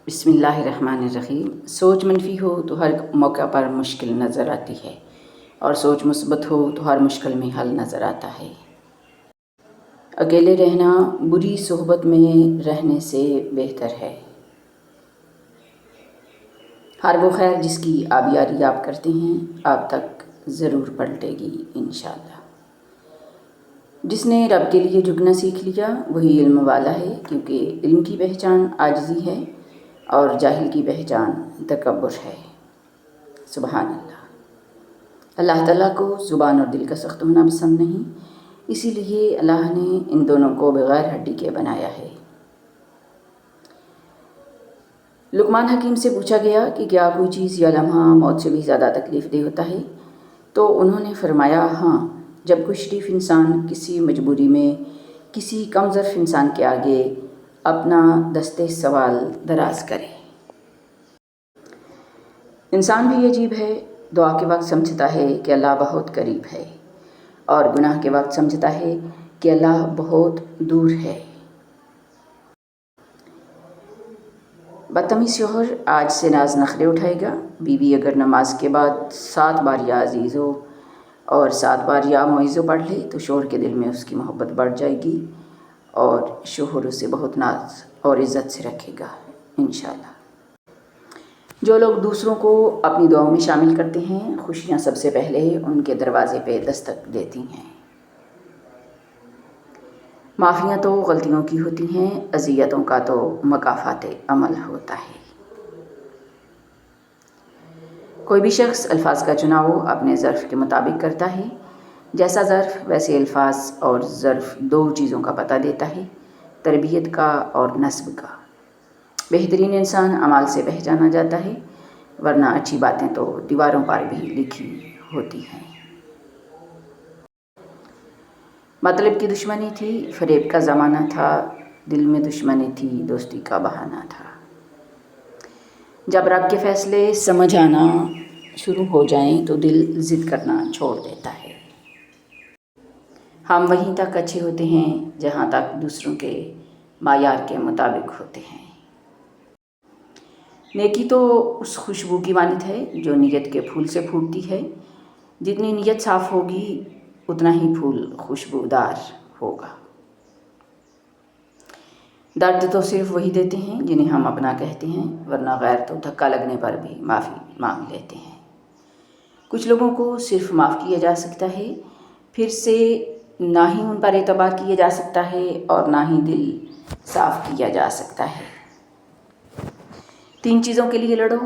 بسم اللہ الرحمن الرحیم۔ سوچ منفی ہو تو ہر موقع پر مشکل نظر آتی ہے، اور سوچ مثبت ہو تو ہر مشکل میں حل نظر آتا ہے۔ اکیلے رہنا بری صحبت میں رہنے سے بہتر ہے۔ ہر وہ خیر جس کی آپ یاری آپ کرتے ہیں آپ تک ضرور پلٹے گی انشاءاللہ۔ جس نے رب کے لیے جھکنا سیکھ لیا وہی علم والا ہے، کیونکہ علم کی پہچان عاجزی ہے اور جاہل کی پہچان تکبر ہے۔ سبحان اللہ۔ اللہ تعالیٰ کو زبان اور دل کا سخت ہونا پسند نہیں، اسی لیے اللہ نے ان دونوں کو بغیر ہڈی کے بنایا ہے۔ لقمان حکیم سے پوچھا گیا کہ کیا کوئی چیز یا لمحہ موت سے بھی زیادہ تکلیف دہ ہوتا ہے؟ تو انہوں نے فرمایا ہاں، جب کوئی شریف انسان کسی مجبوری میں کسی کم ظرف انسان کے آگے اپنا دستِ سوال دراز کرے۔ انسان بھی عجیب ہے، دعا کے وقت سمجھتا ہے کہ اللہ بہت قریب ہے، اور گناہ کے وقت سمجھتا ہے کہ اللہ بہت دور ہے۔ بدتمیز شوہر آج سے ناز نخرے اٹھائے گا، بیوی اگر نماز کے بعد 7 بار یا عزیزو اور 7 بار یا معیزو پڑھ لے تو شوہر کے دل میں اس کی محبت بڑھ جائے گی، اور شوہر اسے بہت ناز اور عزت سے رکھے گا انشاءاللہ۔ جو لوگ دوسروں کو اپنی دعاؤں میں شامل کرتے ہیں خوشیاں سب سے پہلے ان کے دروازے پہ دستک دیتی ہیں۔ معافیاں تو غلطیوں کی ہوتی ہیں، اذیتوں کا تو مکافات عمل ہوتا ہے۔ کوئی بھی شخص الفاظ کا چناؤ اپنے ظرف کے مطابق کرتا ہے، جیسا ظرف ویسے الفاظ، اور ظرف 2 چیزوں کا پتہ دیتا ہے، تربیت کا اور نسب کا۔ بہترین انسان اعمال سے پہچانا جاتا ہے، ورنہ اچھی باتیں تو دیواروں پر بھی لکھی ہوتی ہیں۔ مطلب کی دشمنی تھی، فریب کا زمانہ تھا، دل میں دشمنی تھی، دوستی کا بہانہ تھا۔ جب رب کے فیصلے سمجھ آنا شروع ہو جائیں تو دل ضد کرنا چھوڑ دیتا ہے۔ ہم وہیں تک اچھے ہوتے ہیں جہاں تک دوسروں کے معیار کے مطابق ہوتے ہیں۔ نیکی تو اس خوشبو کی مانند ہے جو نیت کے پھول سے پھوٹتی ہے، جتنی نیت صاف ہوگی اتنا ہی پھول خوشبودار ہوگا۔ درد تو صرف وہی دیتے ہیں جنہیں ہم اپنا کہتے ہیں، ورنہ غیر تو دھکا لگنے پر بھی معافی مانگ لیتے ہیں۔ کچھ لوگوں کو صرف معاف کیا جا سکتا ہے، پھر سے نہ ہی ان پر اعتبار کیا جا سکتا ہے اور نہ ہی دل صاف کیا جا سکتا ہے۔ 3 چیزوں کے لیے لڑو: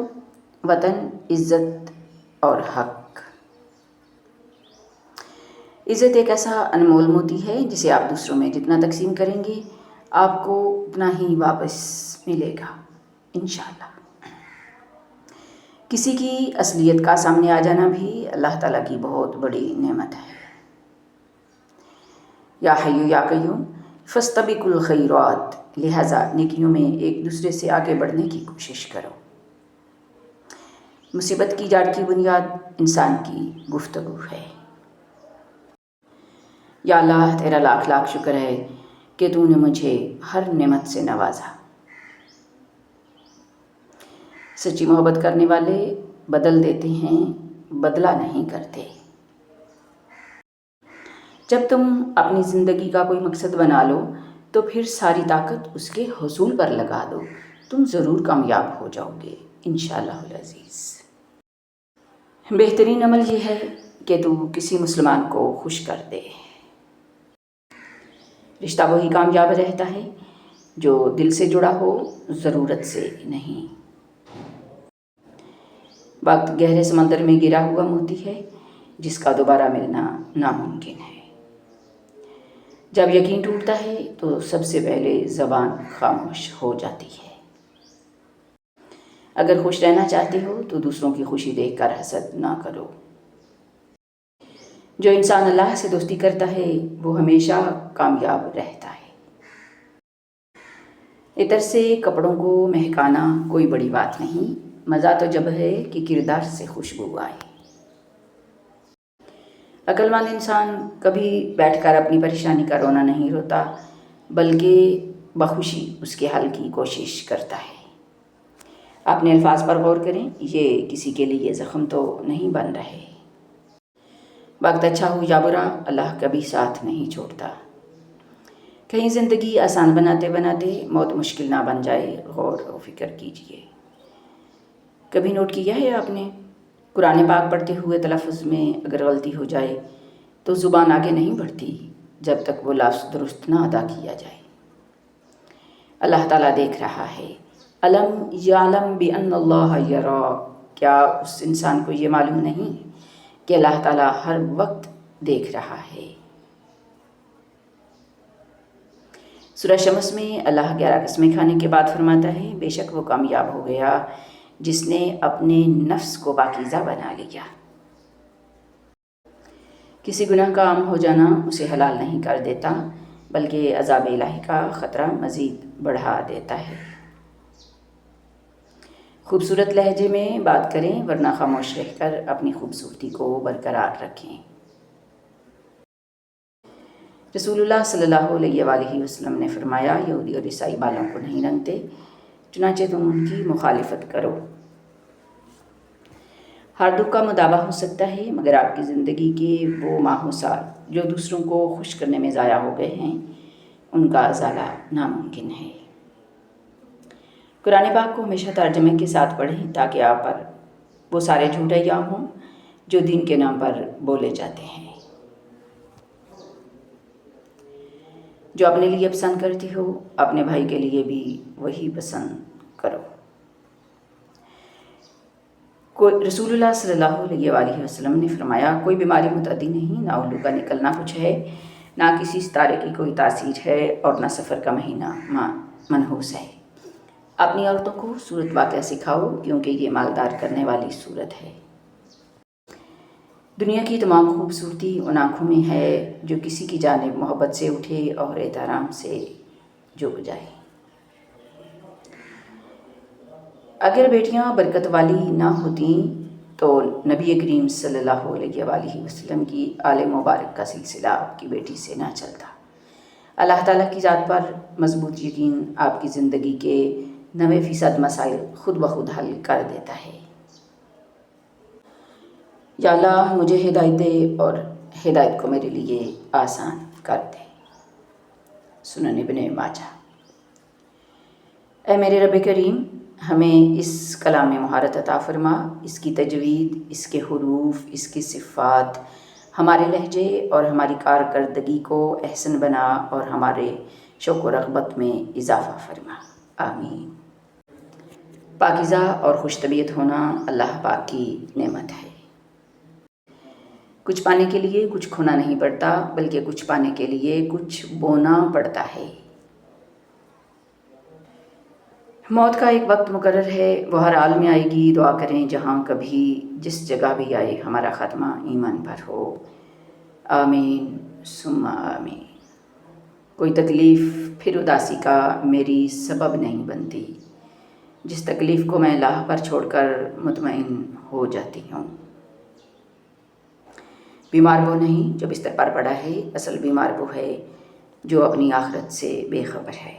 وطن، عزت اور حق۔ عزت ایک ایسا انمول موتی ہے جسے آپ دوسروں میں جتنا تقسیم کریں گے آپ کو اتنا ہی واپس ملے گا انشاءاللہ۔ کسی کی اصلیت کا سامنے آ جانا بھی اللہ تعالیٰ کی بہت بڑی نعمت ہے۔ یا حی یا قیوم فاستبقوا الخیرات، لہٰذا نیکیوں میں ایک دوسرے سے آگے بڑھنے کی کوشش کرو۔ مصیبت کی جڑ کی بنیاد انسان کی گفتگو ہے۔ یا اللہ، تیرا لاکھ لاکھ شکر ہے کہ تو نے مجھے ہر نعمت سے نوازا۔ سچی محبت کرنے والے بدل دیتے ہیں، بدلہ نہیں کرتے۔ جب تم اپنی زندگی کا کوئی مقصد بنا لو تو پھر ساری طاقت اس کے حصول پر لگا دو، تم ضرور کامیاب ہو جاؤ گے انشاءاللہ العزیز۔ بہترین عمل یہ ہے کہ تو کسی مسلمان کو خوش کر دے۔ رشتہ وہی کامیاب رہتا ہے جو دل سے جڑا ہو، ضرورت سے نہیں۔ وقت گہرے سمندر میں گرا ہوا موتی ہے جس کا دوبارہ ملنا ناممکن ہے۔ جب یقین ٹوٹتا ہے تو سب سے پہلے زبان خاموش ہو جاتی ہے۔ اگر خوش رہنا چاہتے ہو تو دوسروں کی خوشی دیکھ کر حسد نہ کرو۔ جو انسان اللہ سے دوستی کرتا ہے وہ ہمیشہ کامیاب رہتا ہے۔ عطر سے کپڑوں کو مہکانا کوئی بڑی بات نہیں، مزہ تو جب ہے کہ کردار سے خوشبو آئے۔ عقل مند انسان کبھی بیٹھ کر اپنی پریشانی کا رونا نہیں روتا، بلکہ بخوشی اس کے حل کی کوشش کرتا ہے۔ اپنے الفاظ پر غور کریں، یہ کسی کے لیے زخم تو نہیں بن رہے۔ وقت اچھا ہو یا برا، اللہ کبھی ساتھ نہیں چھوڑتا۔ کہیں زندگی آسان بناتے بناتے موت مشکل نہ بن جائے، غور و فکر کیجیے۔ کبھی نوٹ کیا ہے آپ نے، قرآن پاک پڑھتے ہوئے تلفظ میں اگر غلطی ہو جائے تو زبان آگے نہیں بڑھتی جب تک وہ لفظ درست نہ ادا کیا جائے۔ اللہ تعالیٰ دیکھ رہا ہے۔ علم یعلم بأن اللہ یرا، کیا اس انسان کو یہ معلوم نہیں کہ اللہ تعالیٰ ہر وقت دیکھ رہا ہے۔ سورہ شمس میں اللہ 11 قسمیں کھانے کے بعد فرماتا ہے، بے شک وہ کامیاب ہو گیا جس نے اپنے نفس کو پاکیزہ بنا لیا۔ کسی گناہ کا عام ہو جانا اسے حلال نہیں کر دیتا، بلکہ عذاب الہی کا خطرہ مزید بڑھا دیتا ہے۔ خوبصورت لہجے میں بات کریں، ورنہ خاموش رہ کر اپنی خوبصورتی کو برقرار رکھیں۔ رسول اللہ صلی اللہ علیہ وآلہ وسلم نے فرمایا، یہودی اور عیسائی بالوں کو نہیں رنگتے، چنانچہ تم ان کی مخالفت کرو۔ ہر دکھ کا مداوع ہو سکتا ہے، مگر آپ کی زندگی کے وہ ماہ و سال جو دوسروں کو خوش کرنے میں ضائع ہو گئے ہیں، ان کا ازالہ ناممکن ہے۔ قرآن پاک کو ہمیشہ ترجمے کے ساتھ پڑھیں تاکہ آپ پر وہ سارے جھوٹ الزام ہوں جو دین کے نام پر بولے جاتے ہیں۔ جو اپنے لیے پسند کرتی ہو، اپنے بھائی کے لیے بھی وہی پسند کرو۔ رسول اللہ صلی اللہ علیہ وآلہ وسلم نے فرمایا، کوئی بیماری متعدی نہیں، نہ الو کا نکلنا کچھ ہے، نہ کسی ستارے کی کوئی تاثیر ہے، اور نہ سفر کا مہینہ منحوس ہے۔ اپنی عورتوں کو صورت واقعہ سکھاؤ، کیونکہ یہ مالدار کرنے والی صورت ہے۔ دنیا کی تمام خوبصورتی ان آنکھوں میں ہے جو کسی کی جانب محبت سے اٹھے اور احترام سے جھک جائے۔ اگر بیٹیاں برکت والی نہ ہوتیں تو نبی کریم صلی اللہ علیہ وآلہ وسلم کی آل مبارک کا سلسلہ آپ کی بیٹی سے نہ چلتا۔ اللہ تعالیٰ کی ذات پر مضبوط یقین آپ کی زندگی کے 90% مسائل خود بخود حل کر دیتا ہے۔ یا اللہ مجھے ہدایت دے اور ہدایت کو میرے لیے آسان کر دے۔ سنن ابن ماجہ۔ اے میرے رب کریم، ہمیں اس کلام میں مہارت عطا فرما، اس کی تجوید، اس کے حروف، اس کی صفات، ہمارے لہجے اور ہماری کارکردگی کو احسن بنا اور ہمارے شوق و رغبت میں اضافہ فرما، آمین۔ پاکیزہ اور خوش طبیعت ہونا اللہ پاک کی نعمت ہے۔ کچھ پانے کے لیے کچھ کھونا نہیں پڑتا، بلکہ کچھ پانے کے لیے کچھ بونا پڑتا ہے۔ موت کا ایک وقت مقرر ہے، وہ ہر حال میں آئے گی۔ دعا کریں جہاں کبھی جس جگہ بھی آئے ہمارا خاتمہ ایمان پر ہو، آمین ثم آمین۔ کوئی تکلیف پھر اداسی کا میری سبب نہیں بنتی، جس تکلیف کو میں اللہ پر چھوڑ کر مطمئن ہو جاتی ہوں۔ بیمار وہ نہیں جو بستر پر پڑا ہے، اصل بیمار وہ ہے جو اپنی آخرت سے بے خبر ہے۔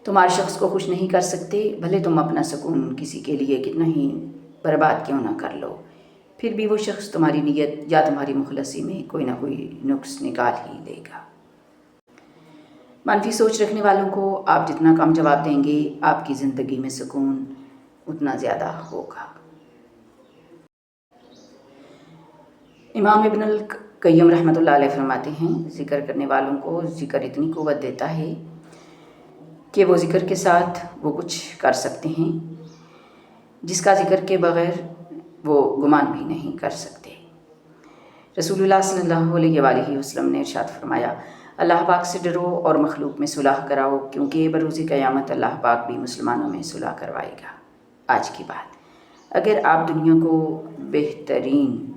تم ہر شخص کو خوش نہیں کر سکتے، بھلے تم اپنا سکون کسی کے لیے کتنا ہی برباد کیوں نہ کر لو، پھر بھی وہ شخص تمہاری نیت یا تمہاری مخلصی میں کوئی نہ کوئی نقص نکال ہی لے گا۔ منفی سوچ رکھنے والوں کو آپ جتنا کم جواب دیں گے، آپ کی زندگی میں سکون اتنا زیادہ ہوگا۔ امام ابن القیم رحمۃ اللہ علیہ فرماتے ہیں، ذکر کرنے والوں کو ذکر اتنی قوت دیتا ہے کہ وہ ذکر کے ساتھ وہ کچھ کر سکتے ہیں جس کا ذکر کے بغیر وہ گمان بھی نہیں کر سکتے۔ رسول اللہ صلی اللہ علیہ وآلہ وسلم نے ارشاد فرمایا، اللہ پاک سے ڈرو اور مخلوق میں صلح کراؤ، کیونکہ بروز قیامت اللہ پاک بھی مسلمانوں میں صلح کروائے گا۔ آج کی بات، اگر آپ دنیا کو بہترین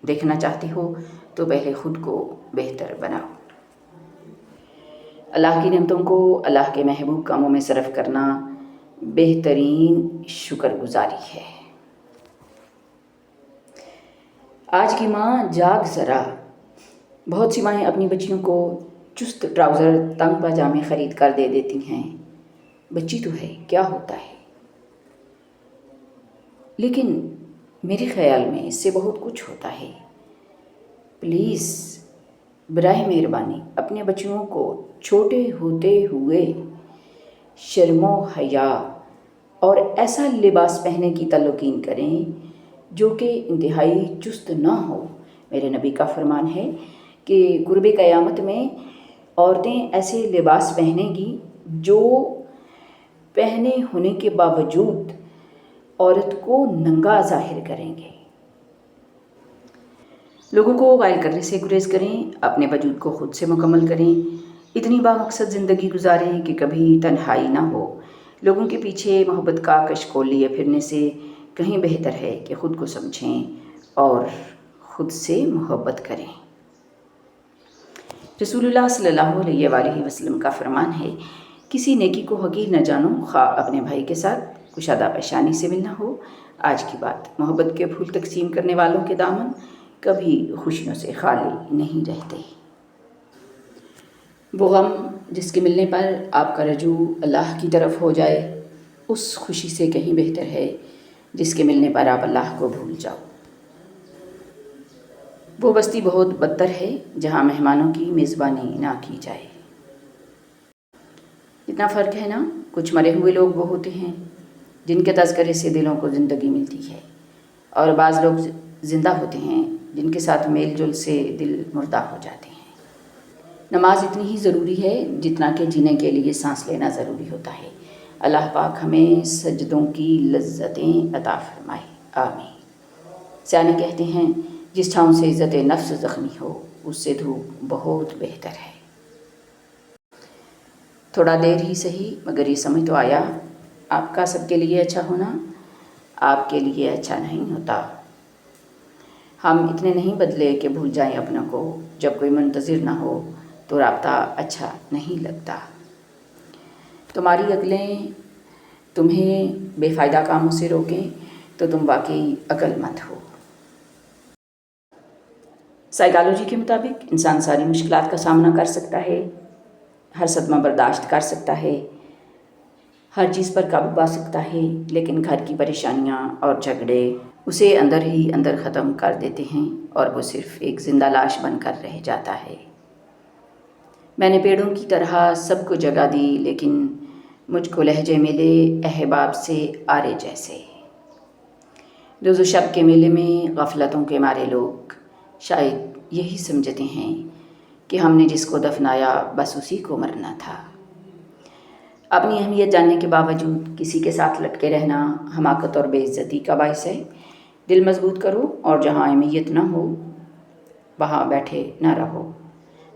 دیکھنا چاہتے ہو تو پہلے خود کو بہتر بناؤ۔ اللہ کی نعمتوں کو اللہ کے محبوب کاموں میں صرف کرنا بہترین شکر گزاری ہے۔ آج کی ماں جاگ ذرا۔ بہت سی مائیں اپنی بچیوں کو چست ٹراؤزر، تنگ پاجامے خرید کر دے دیتی ہیں۔ بچی تو ہے، کیا ہوتا ہے، لیکن میرے خیال میں اس سے بہت کچھ ہوتا ہے۔ پلیز براہ مہربانی اپنے بچوں کو چھوٹے ہوتے ہوئے شرم و حیا اور ایسا لباس پہننے کی تلقین کریں جو کہ انتہائی چست نہ ہو۔ میرے نبی کا فرمان ہے کہ قرب قیامت میں عورتیں ایسے لباس پہنیں گی جو پہنے ہونے کے باوجود عورت کو ننگا ظاہر کریں گے۔ لوگوں کو غائل کرنے سے گریز کریں، اپنے وجود کو خود سے مکمل کریں، اتنی بامقصد زندگی گزاریں کہ کبھی تنہائی نہ ہو۔ لوگوں کے پیچھے محبت کا کشکول لیے پھرنے سے کہیں بہتر ہے کہ خود کو سمجھیں اور خود سے محبت کریں۔ رسول اللہ صلی اللہ علیہ وآلہ وسلم کا فرمان ہے، کسی نیکی کو حقیر نہ جانو، خواہ اپنے بھائی کے ساتھ کشادہ پیشانی سے ملنا ہو۔ آج کی بات، محبت کے پھول تقسیم کرنے والوں کے دامن کبھی خوشیوں سے خالی نہیں رہتے۔ وہ غم جس کے ملنے پر آپ کا رجوع اللہ کی طرف ہو جائے، اس خوشی سے کہیں بہتر ہے جس کے ملنے پر آپ اللہ کو بھول جاؤ۔ وہ بستی بہت بدتر ہے جہاں مہمانوں کی میزبانی نہ کی جائے۔ اتنا فرق ہے نا، کچھ مرے ہوئے لوگ وہ ہوتے ہیں جن کے تذکرے سے دلوں کو زندگی ملتی ہے، اور بعض لوگ زندہ ہوتے ہیں جن کے ساتھ میل جول سے دل مردہ ہو جاتے ہیں۔ نماز اتنی ہی ضروری ہے جتنا کہ جینے کے لیے سانس لینا ضروری ہوتا ہے۔ اللہ پاک ہمیں سجدوں کی لذتیں عطا فرمائے، آمین۔ سیانے کہتے ہیں، جس چھاؤں سے عزت نفس زخمی ہو اس سے دھوپ بہت بہتر ہے۔ تھوڑا دیر ہی صحیح مگر یہ سمجھ تو آیا، آپ کا سب کے لیے اچھا ہونا آپ کے لیے اچھا نہیں ہوتا۔ ہم اتنے نہیں بدلے کہ بھول جائیں اپنوں کو، جب کوئی منتظر نہ ہو تو رابطہ اچھا نہیں لگتا۔ تمہاری عقلیں تمہیں بے فائدہ کاموں سے روکیں تو تم واقعی عقل مند ہو۔ سائیکالوجی کے مطابق انسان ساری مشکلات کا سامنا کر سکتا ہے، ہر صدمہ برداشت کر سکتا ہے، ہر چیز پر قابو پا سکتا ہے، لیکن گھر کی پریشانیاں اور جھگڑے اسے اندر ہی اندر ختم کر دیتے ہیں اور وہ صرف ایک زندہ لاش بن کر رہ جاتا ہے۔ میں نے پیڑوں کی طرح سب کو جگہ دی، لیکن مجھ کو لہجے ملے احباب سے آرے جیسے۔ روز و شب کے میلے میں غفلتوں کے مارے لوگ شاید یہی سمجھتے ہیں کہ ہم نے جس کو دفنایا بس اسی کو مرنا تھا۔ اپنی اہمیت جاننے کے باوجود کسی کے ساتھ لٹکے رہنا حماقت اور بے عزتی کا باعث ہے۔ دل مضبوط کرو اور جہاں اہمیت نہ ہو وہاں بیٹھے نہ رہو،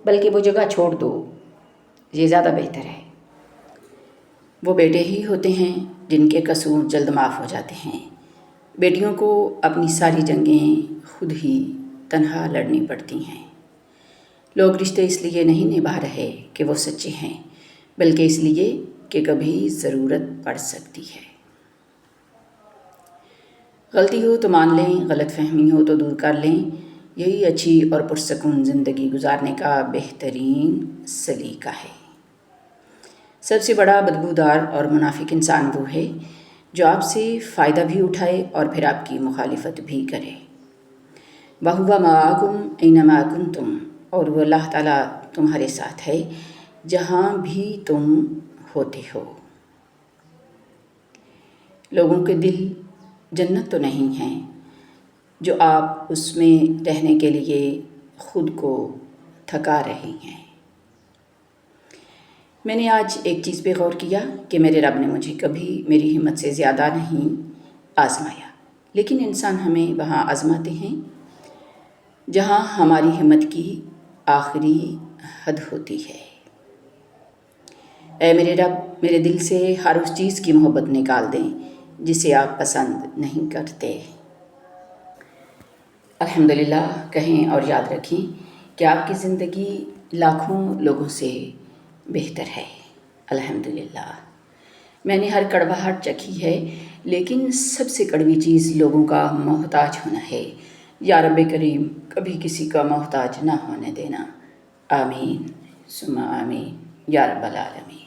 بلکہ وہ جگہ چھوڑ دو، یہ زیادہ بہتر ہے۔ وہ بیٹے ہی ہوتے ہیں جن کے قصور جلد معاف ہو جاتے ہیں۔ بیٹیوں کو اپنی ساری جنگیں خود ہی تنہا لڑنی پڑتی ہیں۔ لوگ رشتے اس لیے نہیں نبھا رہے کہ وہ سچے ہیں، بلکہ اس لیے کہ کبھی ضرورت پڑ سکتی ہے۔ غلطی ہو تو مان لیں، غلط فہمی ہو تو دور کر لیں، یہی اچھی اور پرسکون زندگی گزارنے کا بہترین سلیقہ ہے۔ سب سے بڑا بدبودار اور منافق انسان وہ ہے جو آپ سے فائدہ بھی اٹھائے اور پھر آپ کی مخالفت بھی کرے۔ وَهُوَ مَعَكُمْ أَيْنَمَا كُنْتُمْ، اور وہ اللہ تعالیٰ تمہارے ساتھ ہے جہاں بھی تم ہوتے ہو۔ لوگوں کے دل جنت تو نہیں ہیں جو آپ اس میں رہنے کے لیے خود کو تھکا رہی ہیں۔ میں نے آج ایک چیز پہ غور کیا کہ میرے رب نے مجھے کبھی میری ہمت سے زیادہ نہیں آزمایا، لیکن انسان ہمیں وہاں آزماتے ہیں جہاں ہماری ہمت کی آخری حد ہوتی ہے۔ اے میرے رب، میرے دل سے ہر اس چیز کی محبت نکال دیں جسے آپ پسند نہیں کرتے۔ الحمدللہ کہیں اور یاد رکھیں کہ آپ کی زندگی لاکھوں لوگوں سے بہتر ہے۔ الحمدللہ میں نے ہر کڑواہٹ چکھی ہے، لیکن سب سے کڑوی چیز لوگوں کا محتاج ہونا ہے۔ یا رب کریم کبھی کسی کا محتاج نہ ہونے دینا، آمین ثم آمین یا رب العالمین۔